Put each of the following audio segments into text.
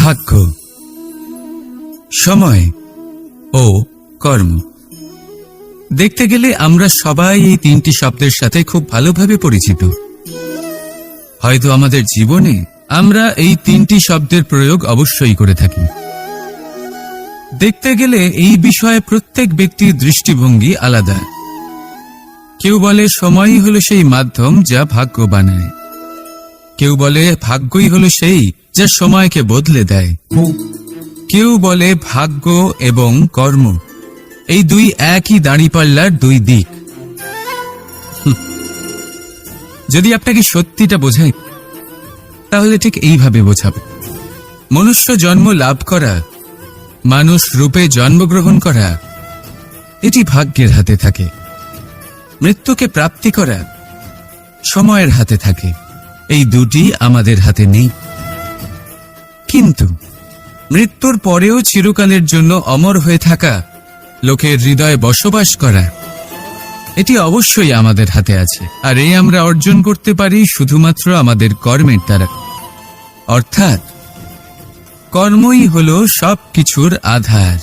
ভাগ্য, সময় ও কর্ম। দেখতে গেলে আমরা সবাই এই তিনটি শব্দের সাথে খুব ভালোভাবে পরিচিত। হয়তো আমাদের জীবনে আমরা এই তিনটি শব্দের প্রয়োগ অবশ্যই করে থাকি। দেখতে গেলে এই বিষয়ে প্রত্যেক ব্যক্তির দৃষ্টিভঙ্গি আলাদা। কেউ বলে সময়ই হলো সেই মাধ্যম যা ভাগ্য বানায়, কেউ বলে ভাগ্যই হলো সেই যা সময়কে বদলে দেয়, কেউ বলে ভাগ্য এবং কর্ম এই দুই একই দাঁড়িপাল্লার দুই দিক। যদি আপনাকে সত্যিটা বোঝাই তাহলে ঠিক এইভাবে বোঝাবো। মনুষ্য জন্ম লাভ করা, মানুষ রূপে জন্মগ্রহণ করা, এটি ভাগ্যের হাতে থাকে। মৃত্যুকে প্রাপ্তি করা সময়ের হাতে থাকে। এই দুটি আমাদের হাতে নেই। কিন্তু মৃত্যুর পরেও চিরকালের জন্য অমর হয়ে থাকা, লোকের হৃদয়ে বসবাস করা, এটি অবশ্যই আমাদের হাতে আছে। আর এই আমরা অর্জন করতে পারি শুধুমাত্র আমাদের কর্মের দ্বারা। অর্থাৎ কর্মই হলো সব কিছুর আধার।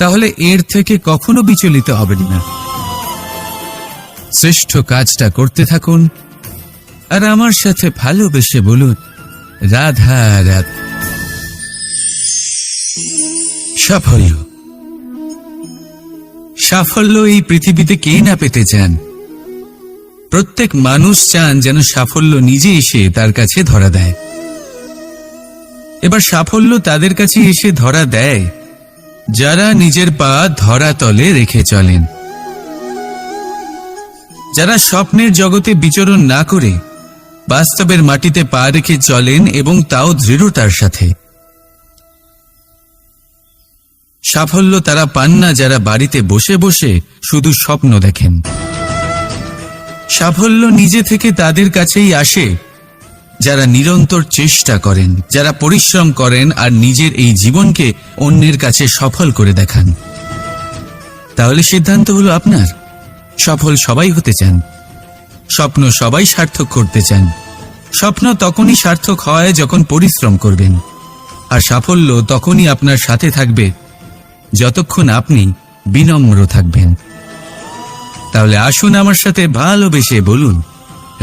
তাহলে এর থেকে কখনো বিচলিত হবেন না। শ্রেষ্ঠ কাজটা করতে থাকুন আর আমার সাথে ভালোবেসে বলুন, রাধা রাধা। সাফল্য, সাফল্য এই পৃথিবীতে কে না পেতে চান? প্রত্যেক মানুষ চান যেন সাফল্য নিজে এসে তার কাছে ধরা দেয়। এবার সাফল্য তাদের কাছে এসে ধরা দেয় যারা নিজের পা ধরাতলে রেখে চলেন, যারা স্বপ্নের জগতে বিচরণ না করে বাস্তবের মাটিতে পা রেখে চলেন এবং তাও দৃঢ়তার সাথে। সাফল্য তারা পান না যারা বাড়িতে বসে বসে শুধু স্বপ্ন দেখেন। সাফল্য নিজে থেকে তাদের কাছেই আসে যারা নিরন্তর চেষ্টা করেন, যারা পরিশ্রম করেন আর নিজের এই জীবনকে অন্যের কাছে সফল করে দেখান। তাহলে সিদ্ধান্ত হলো আপনার। সফল সবাই হতে চান, স্বপ্ন সবাই সার্থক করতে চান। স্বপ্ন তখনই সার্থক হয় যখন পরিশ্রম করবেন, আর সাফল্য তখনই আপনার সাথে থাকবে যতক্ষণ আপনি বিনম্র থাকবেন। তাহলে আসুন আমার সাথে ভালোবেসে বলুন,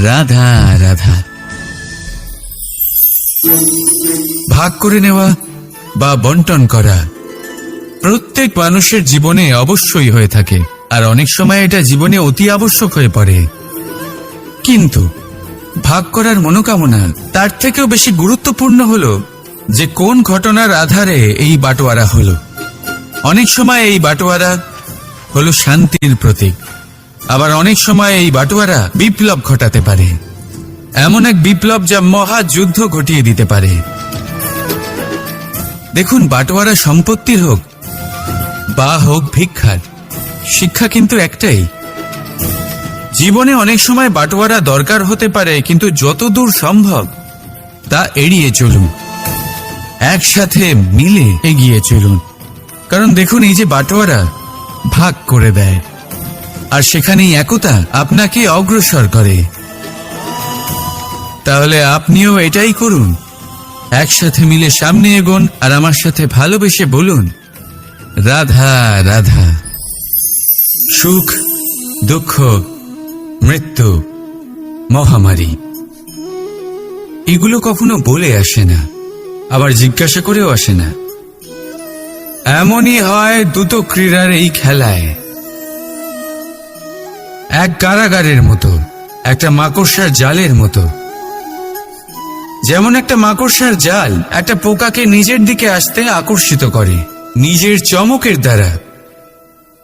রাধা রাধা। ভাগ করে নেওয়া বা বন্টন করা প্রত্যেক মানুষের জীবনে অবশ্যই হয়ে থাকে, আর অনেক সময় এটা জীবনে অতি আবশ্যক হয়ে পড়ে। কিন্তু ভাগ করার মনোকামনা তার থেকেও বেশি গুরুত্বপূর্ণ হলো যে কোন ঘটনার আধারে এই বাটোয়ারা হলো। অনেক সময় এই বাটোয়ারা হলো শান্তির প্রতীক, আবার অনেক সময় এই বাটোয়ারা বিপ্লব ঘটাতে পারে, এমন এক বিপ্লব যা মহাযুদ্ধ ঘটিয়ে দিতে পারে। দেখুন, বাটোয়ারা সম্পত্তির হোক বা হোক ভিক্ষার, শিক্ষা কিন্তু একটাই। জীবনে অনেক সময় বাটোয়ারা দরকার হতে পারে, কিন্তু যতদূর সম্ভব তা এড়িয়ে চলুন, একসাথে মিলে এগিয়ে চলুন। কারণ দেখুন, এই যে বাটোয়ারা ভাগ করে দেয়, আর সেখানেই একতা আপনাকে অগ্রসর করে। তাহলে আপনিও এটাই করুন, একসাথে মিলে সামনে এগোন আর আমার সাথে ভালোবেসে বলুন, রাধা রাধা। সুখ, দুঃখ, মৃত্যু, মহামারী এগুলো কখনো বলে আসে না, আবার জিজ্ঞাসা করেও আসে না। এমনই হয় দ্রুত ক্রীড়ার এই খেলায়। এক কারাগারের মতো, একটা মাকড়সার জালের মতো। যেমন একটা মাকড়সার জাল একটা পোকাকে নিজের দিকে আসতে আকর্ষিত করে নিজের চমকের দ্বারা,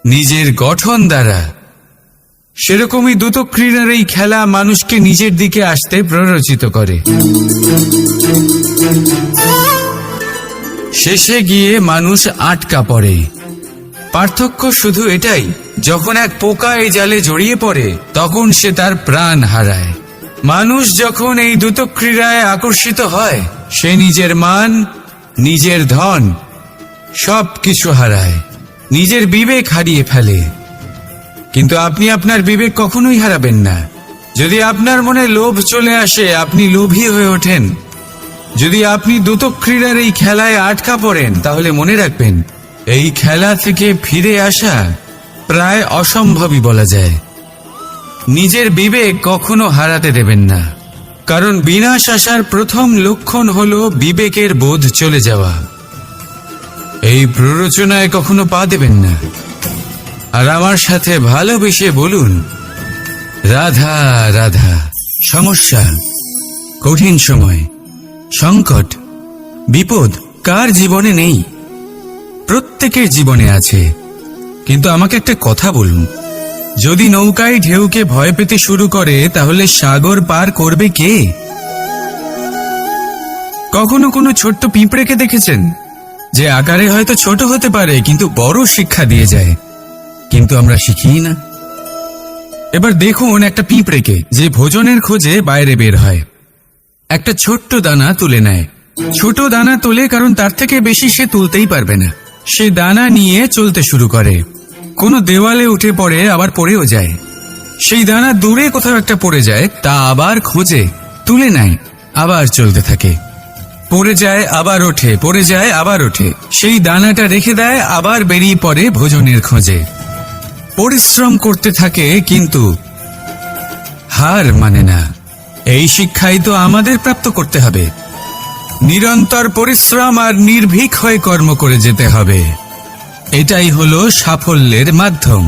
নিজের গঠন দ্বারা, সেরকমই দ্রুত ক্রীড়ার এই খেলা মানুষকে নিজের দিকে আসতে প্ররোচিত করে। শেষে গিয়ে মানুষ আটকা পড়ে। পার্থক্য শুধু এটাই, যখন এক পোকা এই জালে জড়িয়ে পড়ে তখন সে তার প্রাণ হারায়। মানুষ যখন এই দ্রুত ক্রীড়ায় আকর্ষিত হয়, সে নিজের মান, নিজের ধন সব কিছু হারায়, নিজের বিবেক হারিয়ে ফেলে। কিন্তু আপনি আপনার বিবেক কখনোই হারাবেন না। যদি আপনার মনে লোভ চলে আসে, আপনি লোভী হয়ে ওঠেন, যদি আপনি দ্রুত ক্রীড়ার এই খেলায় আটকা পড়েন তাহলে মনে রাখবেন এই খেলা থেকে ফিরে আসা প্রায় অসম্ভবই বলা যায়। নিজের বিবেক কখনো হারাতে দেবেন না, কারণ বিনাশ আসার প্রথম লক্ষণ হলো বিবেকের বোধ চলে যাওয়া। এই প্ররোচনায় কখনো পা দেবেন না। আর আমার সাথে ভালোবেসে বলুন, রাধা রাধা। সমস্যা, কঠিন সময়, সংকট, বিপদ কার জীবনে নেই? প্রত্যেকের জীবনে আছে। কিন্তু আমাকে একটা কথা বলুন, যদি নৌকায় ঢেউকে ভয় পেতে শুরু করে তাহলে সাগর পার করবে কে? কখনো কোনো ছোট্ট পিঁপড়েকে দেখেছেন যে আকারে হয়তো ছোট হতে পারে কিন্তু বড় শিক্ষা দিয়ে যায়? কিন্তু আমরা শিখি না। এবার দেখুন একটা পিঁপড়েকে যে ভোজনের খোঁজে বাইরে বের হয়, একটা ছোট্ট দানা তুলে নেয়। ছোট দানা তোলে কারণ তার থেকে বেশি সে তুলতেই পারবে না। সে দানা নিয়ে চলতে শুরু করে, কোনো দেওয়ালে উঠে পড়ে, আবার পড়েও যায়। সেই দানা দূরে কোথাও একটা পড়ে যায়, তা আবার খোঁজে, তুলে নেয়, আবার চলতে থাকে। পড়ে যায় আবার ওঠে, পড়ে যায় আবার ওঠে। সেই দানাটা রেখে দেয়, আবার বেরিয়ে পড়ে ভোজনের খোঁজে। পরিশ্রম করতে থাকে কিন্তু হার মানে না। এই শিক্ষাই তো আমাদের প্রাপ্ত করতে হবে। নিরন্তর পরিশ্রম আর নির্ভীক হয়ে কর্ম করে যেতে হবে। এটাই হলো সাফল্যের মাধ্যম,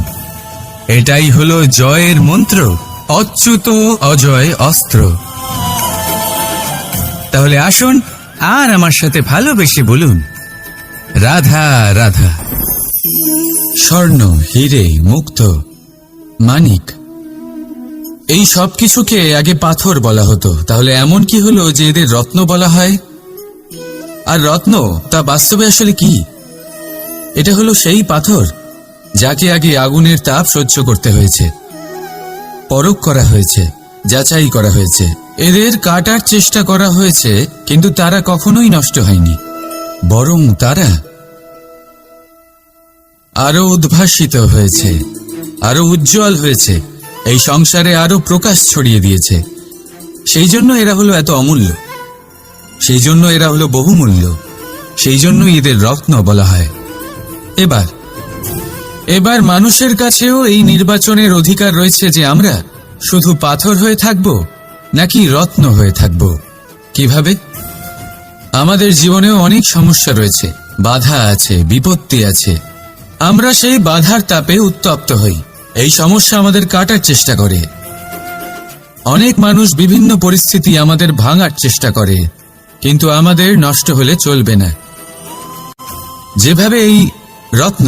এটাই হলো জয়ের মন্ত্র, অচ্যুত অজয় অস্ত্র। তাহলে আসুন আর আমার সাথে ভালোবেসে বলুন, রাধা রাধা। স্বর্ণ, হিরে, মুক্ত, মানিক, এই সব কিছুকে আগে পাথর বলা হতো। তাহলে এমন কি হলো যে এদের রত্ন বলা হয়? আর রত্ন তা বাস্তবে আসলে কি? এটা হলো সেই পাথর যাকে আগে আগুনের তাপ সহ্য করতে হয়েছে, পরখ করা হয়েছে, যাচাই করা হয়েছে, এদের কাটার চেষ্টা করা হয়েছে, কিন্তু তারা কখনোই নষ্ট হয়নি, বরং তারা আরো উদ্ভাসিত হয়েছে, আরো উজ্জ্বল হয়েছে, এই সংসারে আরো প্রকাশ ছড়িয়ে দিয়েছে। সেই জন্য এরা হলো এত অমূল্য, সেই জন্য এরা হলো বহুমূল্য, সেই জন্য এদের রত্ন বলা হয়। এবার মানুষের কাছেও এই নির্বাচনের অধিকার রয়েছে যে আমরা শুধু পাথর হয়ে থাকব নাকি রত্ন হয়ে থাকব। কিভাবে? আমাদের জীবনেও অনেক সমস্যা রয়েছে, বাধা আছে, বিপত্তি আছে। আমরা সেই বাধার তাপে উত্তপ্ত হই, এই সমস্যা আমাদের কাটার চেষ্টা করে। অনেক মানুষ বিভিন্ন পরিস্থিতি আমাদের ভাঙার চেষ্টা করে, কিন্তু আমাদের নষ্ট হলে চলবে না। যেভাবে এই রত্ন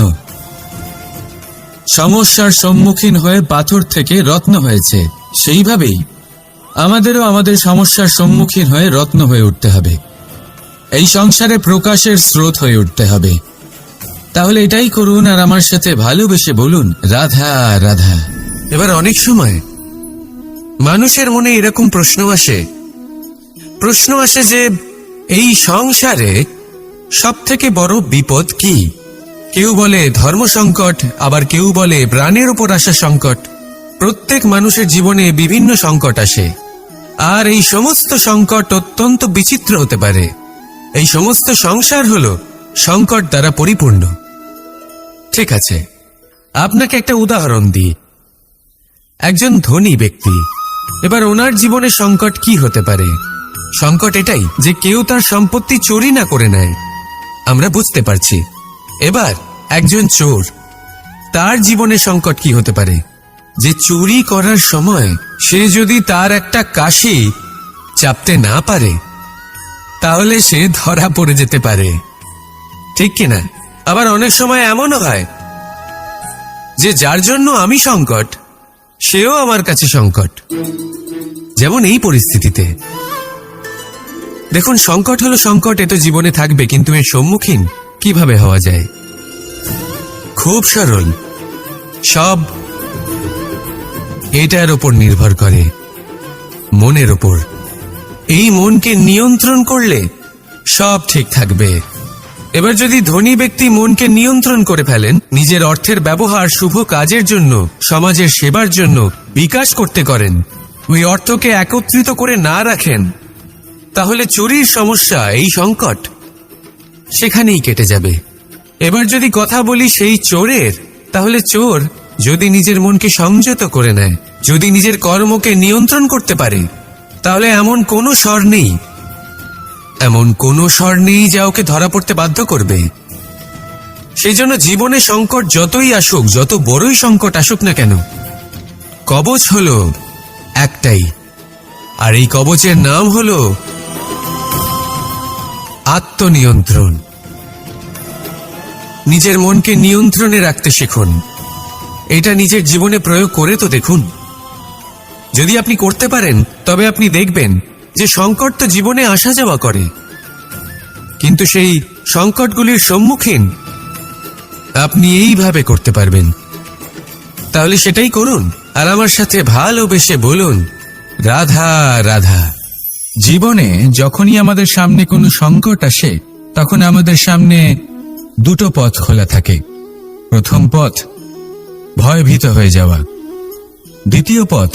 সমস্যার সম্মুখীন হয়ে পাথর থেকে রত্ন হয়েছে, সেইভাবেই আমাদেরও আমাদের সমস্যার সম্মুখীন হয়ে রত্ন হয়ে উঠতে হবে, এই সংসারে প্রকাশের স্রোত হয়ে উঠতে হবে। তাহলে এটাই করুন আর আমার সাথে ভালোবেসে বলুন, রাধা রাধা। এবার অনেক সময় মানুষের মনে এরকম প্রশ্ন আসে যে এই সংসারে সব থেকে বড় বিপদ কি? কেউ বলে ধর্ম সংকট, আবার কেউ বলে প্রাণের উপর আসা সংকট। প্রত্যেক মানুষের জীবনে বিভিন্ন সংকট আসে, আর এই সমস্ত সংকট অত্যন্ত বিচিত্র হতে পারে। এই সমস্ত সংসার হলো সংকট দ্বারা পরিপূর্ণ। ঠিক আছে, আপনাকে একটা উদাহরণ দিই। একজন ধনী ব্যক্তি, এবার ওনার জীবনে সংকট কি হতে পারে? সংকট এটাই যে কেউ তার সম্পত্তি চুরি না করে নেয়, আমরা বুঝতে পারছি। এবার একজন চোর, তার জীবনে সংকট কি হতে পারে? যে চুরি করার সময় সে যদি তার একটা কাশি চাপতে না পারে তাহলে সে ধরা পড়ে যেতে পারে, ঠিক কিনা? আবার অনেক সময় এমনও হয় যে যার জন্য আমি সংকট, সেও আমার কাছে সংকট। যেমন এই পরিস্থিতিতে দেখুন, সংকট হলো সংকট, এ তো জীবনে থাকবে, কিন্তু এর সম্মুখীন কিভাবে হওয়া যায়? খুব সরল, সব এটার ওপর নির্ভর করে, মনের ওপর। এই মনকে নিয়ন্ত্রণ করলে সব ঠিক থাকবে। এবার যদি ধনী ব্যক্তি মনকে নিয়ন্ত্রণ করে ফেলেন, নিজের অর্থের ব্যবহার শুভ কাজের জন্য, সমাজের সেবার জন্য বিকাশ করতে করেন, ওই অর্থকে একত্রিত করে না রাখেন, তাহলে চুরির সমস্যা, এই সংকট সেখানেই কেটে যাবে। এবার যদি কথা বলি সেই চোরের, তাহলে চোর যদি নিজের মনকে সংযত করে নেয়, যদি নিজের কর্মকে নিয়ন্ত্রণ করতে পারে, তাহলে এমন কোনো স্বর নেই, এমন কোনো স্বর নেই যা ওকে ধরা পড়তে বাধ্য করবে। সেই জন্য জীবনে সংকট যতই আসুক, যত বড়ই সংকট আসুক না কেন, কবচ হলো একটাই, আর এই কবচের নাম হলো আত্মনিয়ন্ত্রণ। নিজের মনকে নিয়ন্ত্রণে রাখতে শিখুন। এটা নিজের জীবনে প্রয়োগ করে তো দেখুন। যদি আপনি করতে পারেন তবে আপনি দেখবেন যে সংকট তো জীবনে আসা যাওয়া করে, কিন্তু সেই সংকটগুলির সম্মুখীন আপনি এইভাবে করতে পারবেন। তাহলে সেটাই করুন, আর আমার সাথে ভালোবেসে বলুন, রাধা রাধা। জীবনে যখনই আমাদের সামনে কোনো সংকট আসে, তখন আমাদের সামনে দুটো পথ খোলা থাকে। প্রথম পথ ভয়ভীত হয়ে যাওয়া, দ্বিতীয় পথ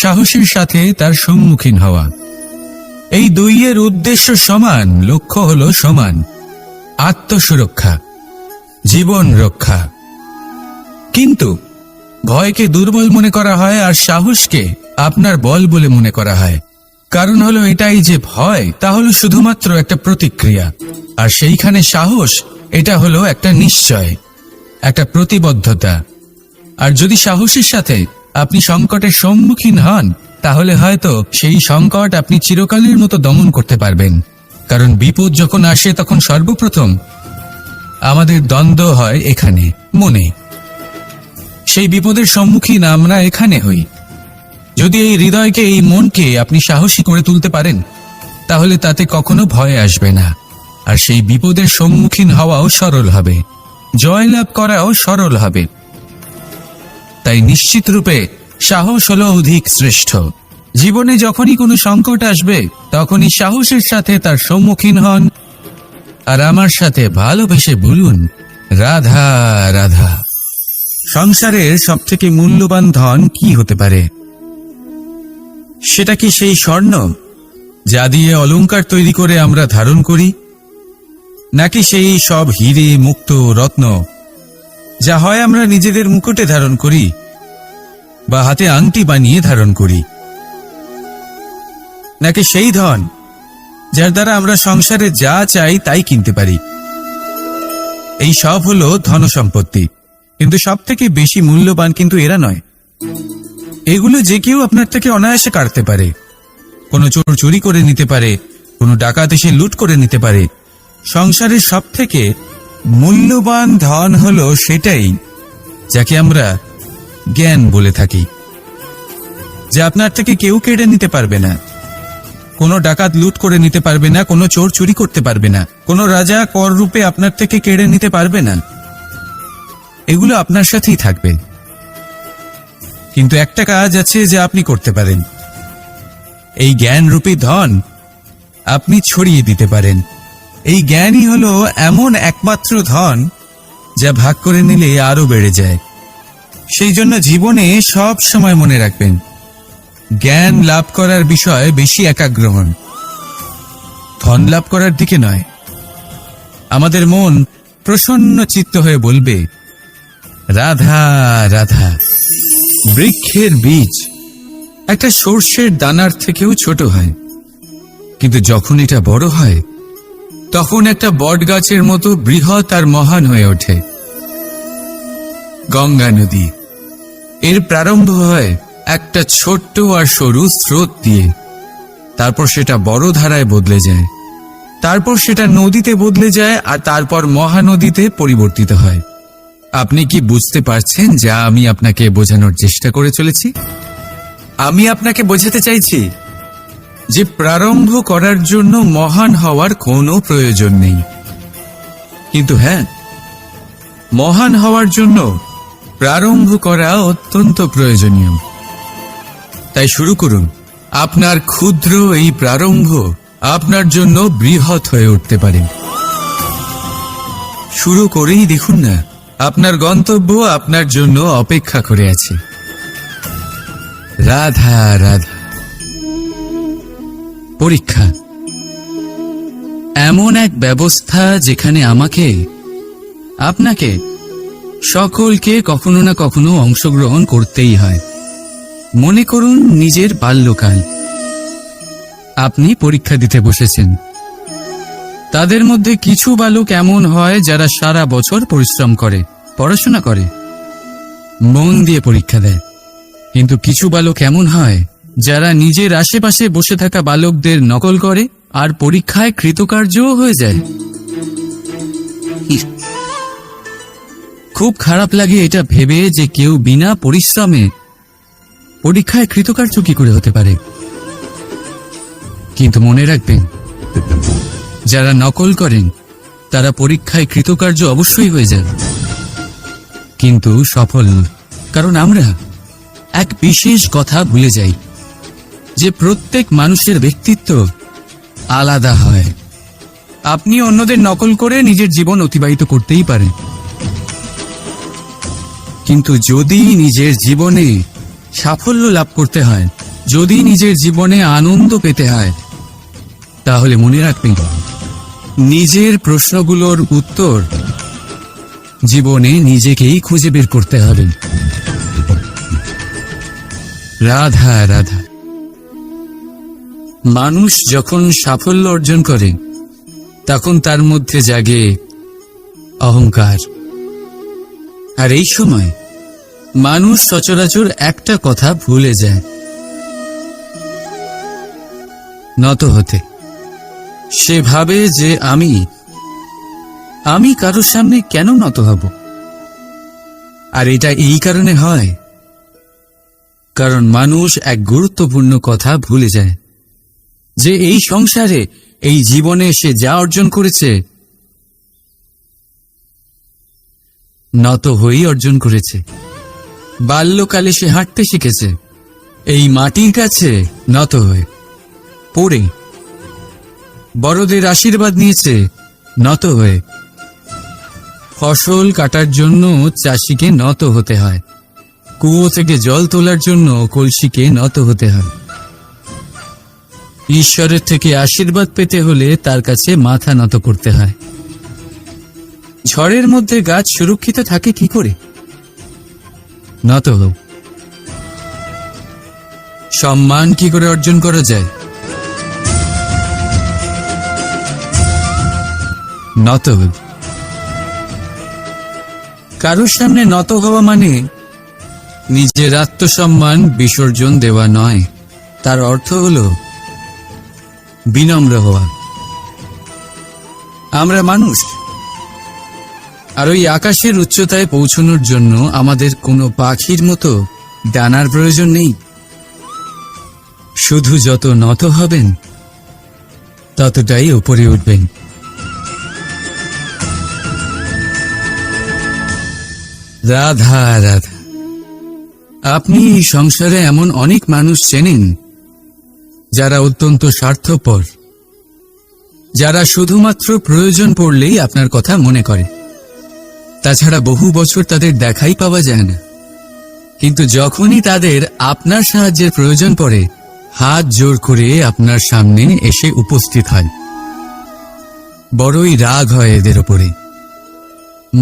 সাহসের সাথে তার সম্মুখীন হওয়া। এই দুইয়ের উদ্দেশ্য সমান, লক্ষ্য হলো সমান, আত্মসুরক্ষা, জীবন রক্ষা। কিন্তু ভয়কে দুর্বল মনে করা হয় আর সাহসকে আপনার বল বলে মনে করা হয়। কারণ হলো এটাই যে ভয় তা হলো শুধুমাত্র একটা প্রতিক্রিয়া, আর সেইখানে সাহস এটা হলো একটা নিশ্চয়, একটা প্রতিবদ্ধতা। আর যদি সাহসের সাথে আপনি সংকটের সম্মুখীন হন, তাহলে হয়তো সেই সংকট আপনি চিরকালের মতো দমন করতে পারবেন। কারণ বিপদ যখন আসে তখন সর্বপ্রথম আমাদের দ্বন্দ্ব হয় এখানে, মনে। সেই বিপদের সম্মুখীন আমরা এখানে হই। যদি এই হৃদয়কে, এই মনকে আপনি সাহসী করে তুলতে পারেন, তাহলে তাতে কখনো ভয় আসবে না, আর সেই বিপদের সম্মুখীন হওয়াও সরল হবে, জয়লাভ করাও সরল হবে। তাই নিশ্চিত রূপে সাহস হলো অধিক শ্রেষ্ঠ। জীবনে যখনই কোনো সংকট আসবে, তখনই সাহসের সাথে তার সম্মুখীন হন, আর আমার সাথে ভালোবেসে বলুন, রাধা রাধা। সংসারের সবথেকে মূল্যবান ধন কি হতে পারে? সেটা কি সেই স্বর্ণ যা দিয়ে অলংকার তৈরি করে আমরা ধারণ করি, নাকি সেই সব হিরে, মুক্ত, রত্ন যা হয় আমরা নিজেদের মুকুটে ধারণ করি বা হাতে আংটি বানিয়ে ধারণ করি, নাকি সেই ধন যার দ্বারা আমরা সংসারে যা চাই তাই কিনতে পারি? এই সব হলো ধন সম্পত্তি, কিন্তু সব থেকে বেশি মূল্যবান কিন্তু এরা নয়। এগুলো যে কেউ আপনার থেকে অনায়াসে কাটতে পারে। কোনো চোর চুরি করে নিতে পারে, কোনো ডাকাত এসে লুট করে নিতে পারে। সংসারের সব থেকে মূল্যবান ধন হলো সেটাই যাকে আমরা জ্ঞান বলে থাকি, যা আপনার থেকে কেউ কেড়ে নিতে পারবে না। কোনো ডাকাত লুট করে নিতে পারবে না, কোনো চোর চুরি করতে পারবে না, কোনো রাজা কর রূপে আপনার থেকে কেড়ে নিতে পারবে না। এগুলো আপনার সাথেই থাকবে। কিন্তু একটা কাজ আছে যা আপনি করতে পারেন। এই জ্ঞানরূপী ধন আপনি ছড়িয়ে দিতে পারেন। এই জ্ঞানই হলো এমন একমাত্র ধন যা ভাগ করে নিলে আরো বেড়ে যায়। সেই জন্য জীবনে সব সময় মনে রাখবেন, জ্ঞান লাভ করার বিষয়ে বেশি একাগ্র হন, ধন লাভ করার দিকে নয়। আমাদের মন প্রসন্ন চিত্ত হয়ে বলবে, রাধা রাধা। বৃক্ষের বীজ একটা সর্ষের দানার থেকেও ছোট হয়, কিন্তু যখন এটা বড় হয় তখন একটা বটগাছের মতো বৃহৎ আর মহান হয়ে ওঠে। গঙ্গা নদী, এর প্রারম্ভ হয় একটা ছোট্ট আর সরু স্রোত দিয়ে, তারপর সেটা বড় ধারায় বদলে যায়, তারপর সেটা নদীতে বদলে যায়, আর তারপর মহানদীতে পরিবর্তিত হয়। আপনি কি বুঝতে পারছেন যা আমি আপনাকে বোঝানোর চেষ্টা করে চলেছি? আমি আপনাকে বোঝাতে চাইছি যে প্রারম্ভ করার জন্য মহান হওয়ার কোনো প্রয়োজন নেই, কিন্তু হ্যাঁ, মহান হওয়ার জন্য প্রারম্ভ করা অত্যন্ত প্রয়োজনীয়। তাই শুরু করুন। আপনার ক্ষুদ্র এই প্রারম্ভ আপনার জন্য বৃহৎ হয়ে উঠতে পারে। শুরু করেই দেখুন না, আপনার গন্তব্য আপনার জন্য অপেক্ষা করে আছে। রাধা রাধা। পরীক্ষা এমন এক ব্যবস্থা যেখানে আমাকে, আপনাকে, সকলকে কখনো না কখনো অংশগ্রহণ করতেই হয়। মনে করুন নিজের বাল্যকাল। আপনি পরীক্ষা দিতে বসেছেন। তাদের মধ্যে কিছু বালক এমন হয় যারা সারা বছর পরিশ্রম করে, পড়াশোনা করে, মন দিয়ে পরীক্ষা দেয়। কিন্তু কিছু বালক এমন হয় যারা নিজের আশেপাশে বসে থাকা বালকদের নকল করে আর পরীক্ষায় কৃতকার্যও হয়ে যায়। খুব খারাপ লাগে এটা ভেবে যে কেউ বিনা পরিশ্রমে পরীক্ষায় কৃতকার্য কি করে হতে পারে। কিন্তু মনে রাখবেন, যারা নকল করেন তারা পরীক্ষায় কৃতকার্য অবশ্যই হয়ে যায়, কিন্তু সফল নয়। কারণ আমরা এক বিশেষ কথা ভুলে যাই যে প্রত্যেক মানুষের ব্যক্তিত্ব আলাদা হয়। আপনি অন্যদের নকল করে নিজের জীবন অতিবাহিত করতেই পারেন, কিন্তু যদি নিজের জীবনে সাফল্য লাভ করতে হয়, যদি নিজের জীবনে আনন্দ পেতে হয়, তাহলে মনে রাখবেন নিজের প্রশ্নগুলোর উত্তর জীবনে নিজেকেই খুঁজে বের করতে হবে। রাধা রাধা। মানুষ যখন সাফল্য অর্জন করে তখন তার মধ্যে জাগে অহংকার, আর এই সময় মানুষ সচরাচর একটা কথা ভুলে যায়, নত হতে। সে ভাবে যে আমি কারোর সামনে কেন নত হব। আর এটা এই কারণে হয় কারণ মানুষ এক গুরুত্বপূর্ণ কথা ভুলে যায় যে এই সংসারে, এই জীবনে সে যা অর্জন করেছে নত হয়েই অর্জন করেছে। বাল্যকালে সে হাঁটতে শিখেছে এই মাটির কাছে নত হয়ে, পড়ে। বড়দের আশীর্বাদ নিয়েছে নত হয়ে। ফসল কাটার জন্য চাষিকে নত হতে হয়, কুয়ো থেকে জল তোলার জন্য কলসিকে নত হতে হয়। ঈশ্বরের থেকে আশীর্বাদ পেতে হলে তার কাছে মাথা নত করতে হয়। ঝড়ের মধ্যে গাছ সুরক্ষিত থাকে কি করে? নত হোক। সম্মান কি করে অর্জন করা যায়? নত হোক। কারোর সামনে নত হওয়া মানে নিজের আত্মসম্মান বিসর্জন দেওয়া নয়, তার অর্থ হল বিনম্র হওয়া। আমরা মানুষ, আর ওই আকাশের উচ্চতায় পৌঁছানোর জন্য আমাদের কোনো পাখির মতো ডানার প্রয়োজন নেই। শুধু যত নত হবেন ততটাই উপরে উঠবেন। রাধা রাধা। আপনি এই সংসারে এমন অনেক মানুষ চেনেন যারা অত্যন্ত স্বার্থপর, যারা শুধুমাত্র প্রয়োজন পড়লেই আপনার কথা মনে করে। তাছাড়া বহু বছর তাদের দেখাই পাওয়া যায় না, কিন্তু যখনই তাদের আপনার সাহায্যের প্রয়োজন পড়ে হাত জোর করে আপনার সামনে এসে উপস্থিত হয়। বড়ই রাগ হয় এদের ওপরে,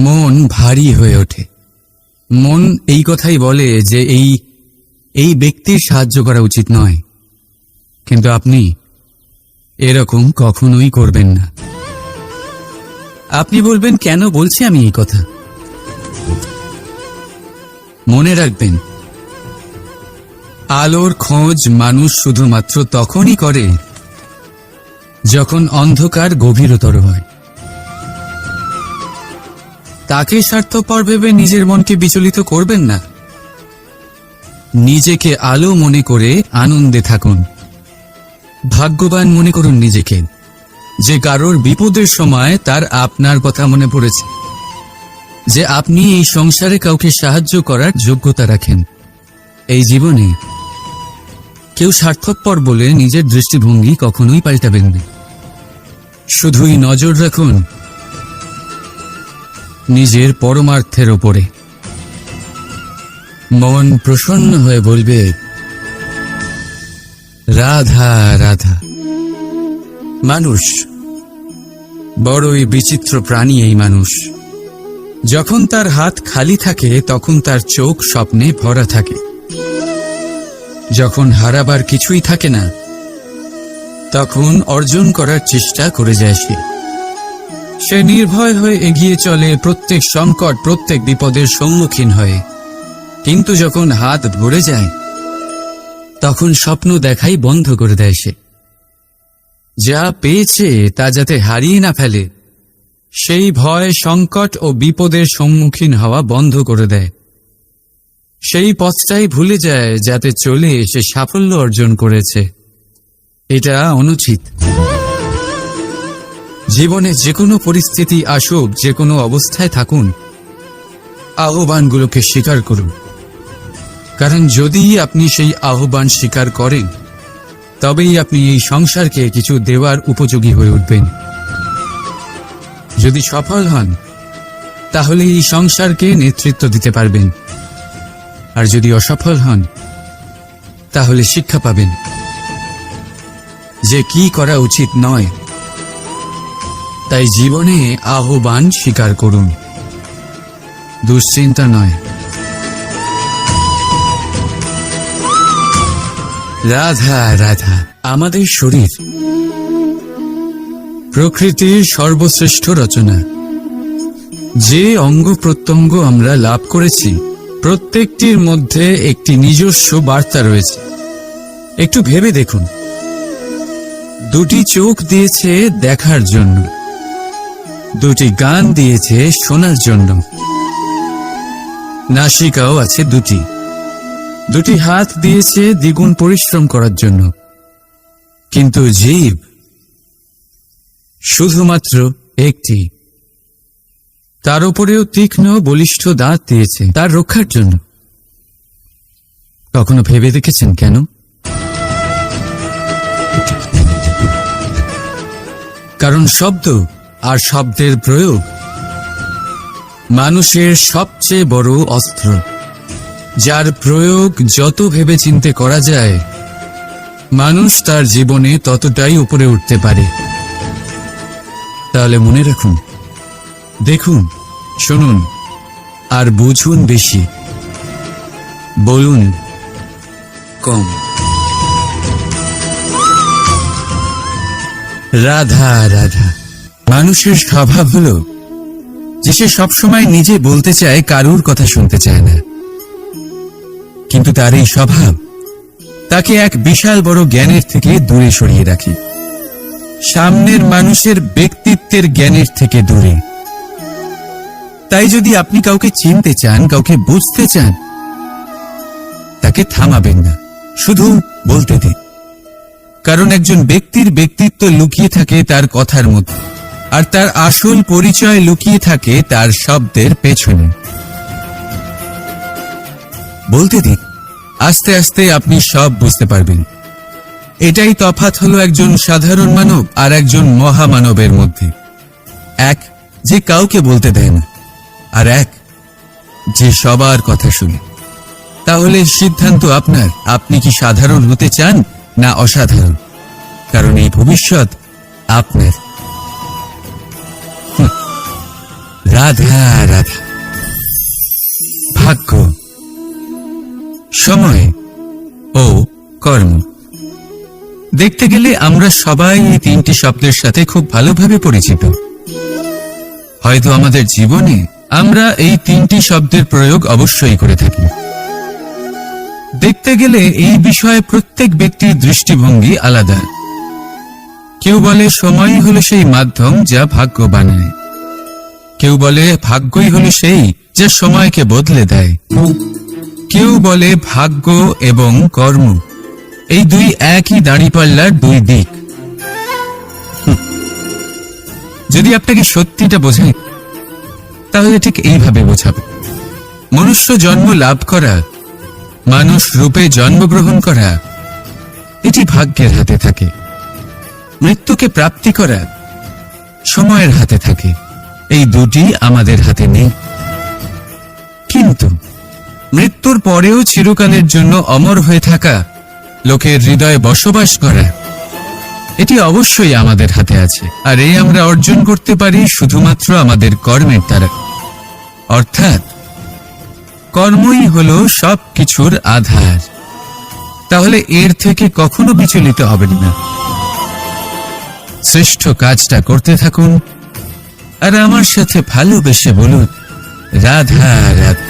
মন ভারী হয়ে ওঠে। মন এই কথাই বলে যে এই ব্যক্তির সাহায্য করা উচিত নয়, কিন্তু আপনি এরকম কখনোই করবেন না। আপনি বলবেন, কেন বলছি আমি এই কথা? মনে রাখবেন, আলোর খোঁজ মানুষ শুধুমাত্র তখনই করে যখন অন্ধকার গভীরতর হয়। তাকে স্বার্থপর ভেবে নিজের মনকে বিচলিত করবেন না। নিজেকে আলো মনে করে আনন্দে থাকুন। ভাগ্যবান মনে করুন নিজেকে যে কারোর বিপদের সময় তার আপনার কথা মনে পড়েছে, যে আপনি এই সংসারে কাউকে সাহায্য করার যোগ্যতা রাখেন। এই জীবনে কেউ স্বার্থপর বলে নিজের দৃষ্টিভঙ্গি কখনোই পাল্টাবেন না। শুধুই নজর রাখুন নিজের পরমার্থের ওপরে। মন প্রসন্ন হয়ে বলবে, রাধা রাধা। মানুষ বড়ই বিচিত্র প্রাণী। এই মানুষ যখন তার হাত খালি থাকে তখন তার চোখ স্বপ্নে ভরা থাকে। যখন হারাবার কিছুই থাকে না তখন অর্জন করার চেষ্টা করে যায় সে নির্ভয় হয়ে এগিয়ে চলে প্রত্যেক সংকট, প্রত্যেক বিপদের সম্মুখীন হয়ে। কিন্তু যখন হাত ভরে যায় তখন স্বপ্ন দেখাই বন্ধ করে দেয় সে। যা পেয়েছে তা যাতে হারিয়ে না ফেলে সেই ভয়, সংকট ও বিপদের সম্মুখীন হওয়া বন্ধ করে দেয়। সেই পথটাই ভুলে যায় যাতে চলে সে সাফল্য অর্জন করেছে। এটা অনুচিত। জীবনে যে কোনো পরিস্থিতি আসুক, যে কোনো অবস্থায় থাকুন, আহ্বানগুলোকে স্বীকার করুন। কারণ যদি আপনি সেই আহ্বান স্বীকার করেন তবেই আপনি এই সংসারকে কিছু দেওয়ার উপযোগী হয়ে উঠবেন। যদি সফল হন তাহলে এই সংসারকে নেতৃত্ব দিতে পারবেন, আর যদি অসফল হন তাহলে শিক্ষা পাবেন যে কি করা উচিত নয়। তাই জীবনে আহ্বান স্বীকার করুন, দুশ্চিন্তা নয়। রাধা রাধা। আমাদের শরীর প্রকৃতির সর্বশ্রেষ্ঠ রচনা। যে অঙ্গ প্রত্যঙ্গ আমরা লাভ করেছি প্রত্যেকটির মধ্যে একটি নিজস্ব বার্তা রয়েছে। একটু ভেবে দেখুন, দুটি চোখ দিয়েছে দেখার জন্য, দুটি গান দিয়েছে শোনার জন্য, নাসিকাও আছে দুটি, দুটি হাত দিয়েছে দ্বিগুণ পরিশ্রম করার জন্য। কিন্তু জীব শুধুমাত্র একটি। তার উপরেও তীক্ষ্ণ বলিষ্ঠ দাঁত দিয়েছে তার রক্ষার জন্য। কখনো ভেবে দেখেছেন কেন? কারণ শব্দ আর শব্দের প্রয়োগ মানুষের সবচেয়ে বড় অস্ত্র, যার প্রয়োগ যত ভেবেচিন্তে করা যায় মানুষ তার জীবনে ততটাই উপরে উঠতে পারে। তাহলে মনে রাখুন, দেখুন, শুনুন আর বুঝুন বেশি, বলুন কম। রাধা রাধা। মানুষের স্বভাব হলো যে সে সবসময় নিজে বলতে চায়, কারুর কথা শুনতে চায় না। কিন্তু তার এই স্বভাব তাকে এক বিশাল বড় জ্ঞানের থেকে দূরে সরিয়ে রাখে, সামনের মানুষের ব্যক্তিত্বের জ্ঞানের থেকে দূরে। তাই যদি আপনি কাউকে চিনতে চান, কাউকে বুঝতে চান, তাকে থামাবেন না, শুধু বলতে দিন। কারণ একজন ব্যক্তির ব্যক্তিত্ব লুকিয়ে থাকে তার কথার মধ্যে, আর তার আসল পরিচয় লুকিয়ে থাকে তার শব্দের পেছনে। বলতে দিন, আস্তে আস্তে আপনি সব বুঝতে পারবেন। এটাই তফাৎ হলো একজন সাধারণ মানব আর একজন মহামানবের মধ্যে। এক যে কাউকে বলতে দেয় না, আর এক যে সবার কথা শুনে। তাহলে সিদ্ধান্ত আপনার, আপনি কি সাধারণ হতে চান না অসাধারণ? কারণ এই ভবিষ্যৎ আপনার। রাধা রাধা। ভাগ্য, সময় ও কর্ম। দেখতে গেলে আমরা সবাই এই তিনটি শব্দের সাথে খুব ভালোভাবে পরিচিত। হয়তো আমাদের জীবনে আমরা এই তিনটি শব্দের প্রয়োগ অবশ্যই করে থাকি। দেখতে গেলে এই বিষয়ে প্রত্যেক ব্যক্তির দৃষ্টিভঙ্গি আলাদা। কেউ বলে সময়ই হলো সেই মাধ্যম যা ভাগ্য বানায়, কেউ বলে ভাগ্যই হলো সেই যা সময়কে বদলে দেয়, কেউ বলে ভাগ্য এবং কর্ম এই দুই একই দাঁড়িপাল্লার দুই দিক। যদি আপনাকে সত্যিটা বোঝাই তাহলে ঠিক এইভাবে বোঝাবে। মনুষ্য জন্ম লাভ করা, মানুষ রূপে জন্মগ্রহণ করা, এটি ভাগ্যের হাতে থাকে। মৃত্যুকে প্রাপ্তি করা সময়ের হাতে থাকে। এই দুটি আমাদের হাতে নেই। কিন্তু মৃত্যুর পরেও চিরকালের জন্য অমর হয়ে থাকা, লোকের হৃদয়ে বসবাস করা, এটি অবশ্যই আমাদের হাতে আছে, আর এই আমরা অর্জন করতে পারি শুধুমাত্র আমাদের কর্মের দ্বারা। অর্থাৎ কর্মই হলো সব কিছুর আধার। তাহলে এর থেকে কখনো বিচলিত হবেন না। শ্রেষ্ঠ কাজটা করতে থাকুন আর আমার সাথে ভালোবেসে বলুন, রাধা রাধা।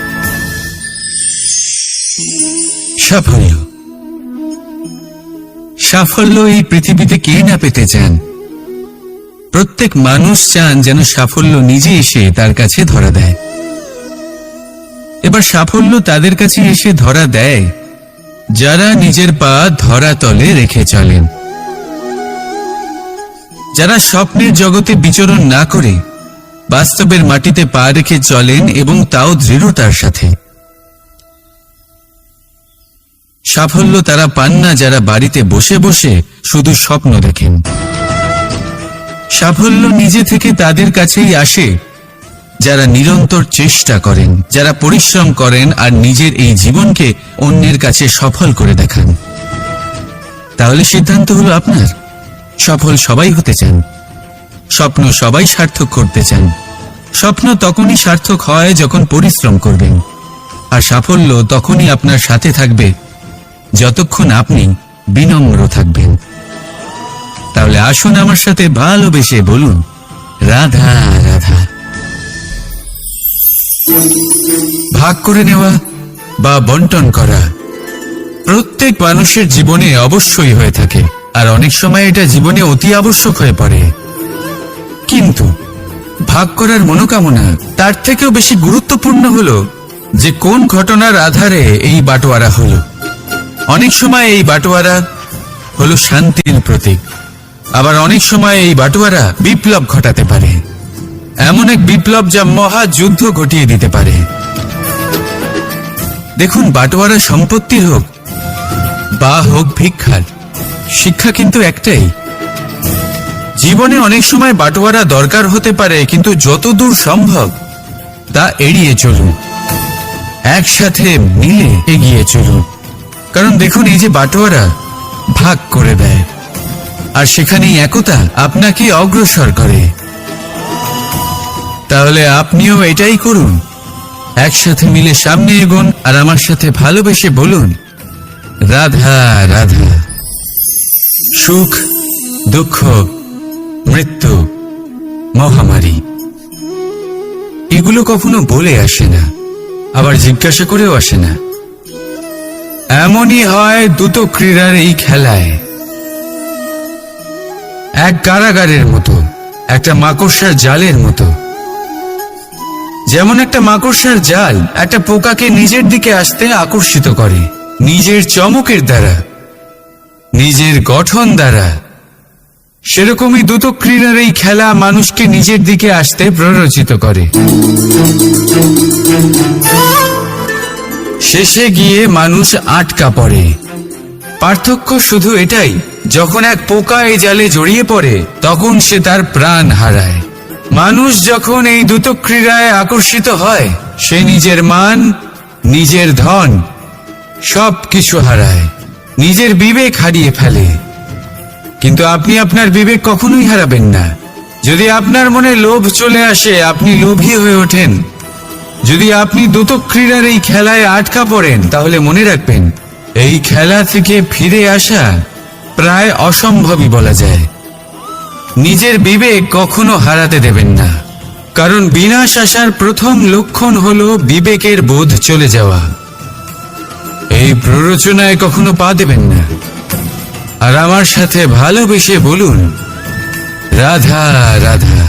সাফল্য। সাফল্য এই পৃথিবীতে কে না পেতে চান? প্রত্যেক মানুষ চান যেন সাফল্য নিজে এসে তার কাছে ধরা দেয়। এবার সাফল্য তাদের কাছে এসে ধরা দেয় যারা নিজের পা ধরাতলে রেখে চলেন, যারা স্বপ্নের জগতে বিচরণ না করে বাস্তবের মাটিতে পা রেখে চলেন এবং তাও দৃঢ়তার সাথে। সাফল্য তারা পান না যারা বাড়িতে বসে বসে শুধু স্বপ্ন দেখেন। সাফল্য নিজে থেকে তাদের কাছেই আসে যারা নিরন্তর চেষ্টা করেন, যারা পরিশ্রম করেন আর নিজের এই জীবনকে অন্যের কাছে সফল করে দেখান। তাহলে সিদ্ধান্ত হলো আপনার। সফল সবাই হতে চান, স্বপ্ন সবাই সার্থক করতে চান। স্বপ্ন তখনই সার্থক হয় যখন পরিশ্রম করবেন, আর সাফল্য তখনই আপনার সাথে থাকবে যতক্ষণ আপনি বিনম্র থাকবেন। তাহলে আসুন আমার সাথে ভালোবেসে বলুন, রাধা রাধা। ভাগ করে নেওয়া বা বন্টন করা প্রত্যেক মানুষের জীবনে অবশ্যই হয়ে থাকে, আর অনেক সময় এটা জীবনে অতি আবশ্যক হয়ে পড়ে। কিন্তু ভাগ করার মনোকামনা তার থেকেও বেশি গুরুত্বপূর্ণ হলো যে কোন ঘটনার আধারে এই বাটোয়ারা হলো। অনেক সময় এই বাটোয়ারা হলো শান্তির প্রতীক, আবার অনেক সময় এই বাটোয়ারা বিপ্লব ঘটাতে পারে, এমন এক বিপ্লব যা মহাযুদ্ধ ঘটিয়ে দিতে পারে। দেখুন, বাটোয়ারা সম্পত্তির হোক বা হোক ভিক্ষার, শিক্ষা কিন্তু একটাই। জীবনে অনেক সময় বাটোয়ারা দরকার হতে পারে, কিন্তু যতদূর সম্ভব তা এড়িয়ে চলুন, একসাথে মিলে এগিয়ে চলুন। কারণ দেখুন, এই যে বাটোয়ারা ভাগ করে দেয়, আর সেখানেই একতা আপনাকে অগ্রসর করে। তাহলে আপনিও এটাই করুন, একসাথে মিলে সামনে এগোন আর আমার সাথে ভালোবেসে বলুন, রাধা রাধা। সুখ, দুঃখ, মৃত্যু, মহামারী এগুলো কখনো বলে আসে না, আবার জিজ্ঞাসা করেও আসে না। এমনই হয় দ্রুত ক্রীড়ার এই খেলায়। এক কারাগারের মতো, একটা মাকড়সার জালের মতো। যেমন একটা মাকড়সার জাল একটা পোকাকে নিজের দিকে আসতে আকর্ষিত করে নিজের চমকের দ্বারা, নিজের গঠন দ্বারা, সেরকমই দ্রুত ক্রীড়ার এই খেলা মানুষকে নিজের দিকে আসতে প্ররোচিত করে। শেষে গিয়ে মানুষ আটকা পড়ে। পার্থক্য শুধু এটাই, যখন এক পোকা এই জালে জড়িয়ে পড়ে তখন সে তার প্রাণ হারায়। মানুষ যখন এই দ্রুত ক্রীড়ায় আকর্ষিত হয়, সে নিজের মান, নিজের ধন সব কিছু হারায়, নিজের বিবেক হারিয়ে ফেলে। কিন্তু আপনি আপনার বিবেক কখনোই হারাবেন না। যদি আপনার মনে লোভ চলে আসে, আপনি লোভী হয়ে ওঠেন। যদি আপনি দ্রুত ক্রীড়ার এই খেলায় আটকা পড়েন, তাহলে মনে রাখবেন, এই খেলা থেকে ফিরে আসা প্রায় অসম্ভবই বলা যায়। নিজের বিবেক কখনো হারাতে দেবেন না, কারণ বিনাশ আসার প্রথম লক্ষণ হলো বিবেকের বোধ চলে যাওয়া। এই প্ররোচনায় কখনো পা দেবেন না। আর আমার সাথে ভালোবেসে বলুন, রাধা রাধা।